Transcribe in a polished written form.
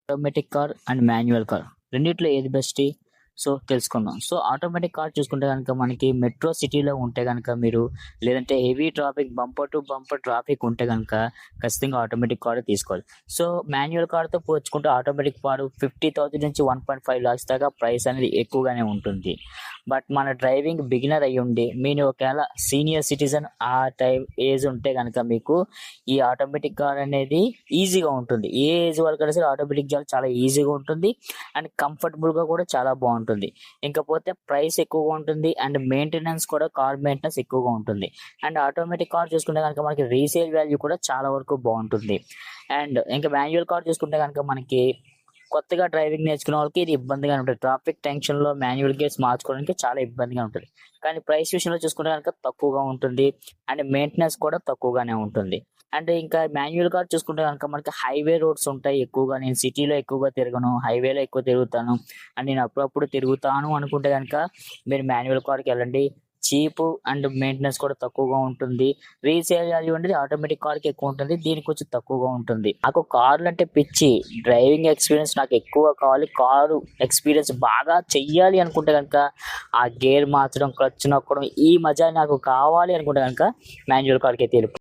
Automatic car and manual car రెండిట్లో ఏది best? So తెలుసుకుందాం. సో ఆటోమేటిక్ కార్ చూసుకుంటే గనుక మనకి మెట్రో సిటీలో ఉంటే గనుక మీరు, లేదంటే heavy traffic bumper to bumper traffic ఉంటే గనుక ఖచ్చితంగా ఆటోమేటిక్ కారే తీసుకోవాలి. సో మాన్యువల్ కార్‌తో పోల్చుకుంటే ఆటోమేటిక్ కారు 50,000 నుంచి 1.5 లాక్స్ దాకా ప్రైస్ అనేది ఎక్కువగానే ఉంటుంది. బట్ మన డ్రైవింగ్ బిగినర్ అయ్యుండి మీరు ఒకవేళ సీనియర్ సిటిజన్ ఆ టైం ఏజ్ ఉంటే గనుక మీకు ఈ ఆటోమేటిక్ కార్ అనేది ఈజీగా ఉంటుంది. ఏ ఏజ్ వాళ్ళకైనా సరే ఆటోమేటిక్ కార్ చాలా ఈజీగా ఉంటుంది అండ్ కంఫర్టబుల్‌గా కూడా చాలా బావుంటుంది. ఇంకపోతే ప్రైస్ ఎక్కువగా ఉంటుంది అండ్ మెయింటెనెన్స్ కూడా కార్ మెయింటెనెన్స్ ఎక్కువగా ఉంటుంది. అండ్ ఆటోమేటిక్ కార్ చూసుకుంటే గనుక మనకి రీసేల్ వాల్యూ కూడా చాలా వరకు బావుంటుంది. అండ్ ఇంకా మాన్యువల్ కార్ చూసుకుంటే గనుక మనకి కొత్తగా డ్రైవింగ్ నేర్చుకునే వాళ్ళకి ఇది ఇబ్బందిగానే ఉంటది. ట్రాఫిక్ టెన్షన్‌లో మాన్యువల్ గేర్స్ మార్చుకోవడానికి చాలా ఇబ్బందిగా ఉంటది. కానీ ప్రైస్ విషయంలో చూసుకుంటే గనుక తక్కువగా ఉంటుంది. అండ్ మెయింటెనెన్స్ కూడా తక్కువగానే ఉంటుంది. అండ్ ఇంకా మాన్యువల్ కార్ చూసుకుంటే గనుక మనకి హైవే రోడ్స్ ఉంటాయి ఎక్కువగా. నేను సిటీలో ఎక్కువగా తిరగను. హైవేలో ఎక్కువ తిరుగుతాను. అండ్ నేను అప్పుడప్పుడు తిరుగుతాను అనుకుంటే గనుక మీరు మాన్యువల్ కార్‌కెళ్ళండి. చీపు అండ్ మెయింటెనెన్స్ కూడా తక్కువగా ఉంటుంది. రీసేల్ వాల్యూ అనేది ఆటోమేటిక్ కార్‌కి ఎక్కువ ఉంటుంది. దీనికి కొంచెం తక్కువగా ఉంటుంది. నాకు కార్లంటే పిచ్చి. డ్రైవింగ్ ఎక్స్‌పీరియన్స్ నాకు ఎక్కువ కావాలి. కారు ఎక్స్‌పీరియన్స్ బాగా చెయ్యాలి అనుకుంటే గనుక ఆ గేర్ మార్చడం, క్లచ్ నొక్కడం ఈ మజా నాకు కావాలి అనుకుంటే గనుక మాన్యువల్ కార్‌కైతే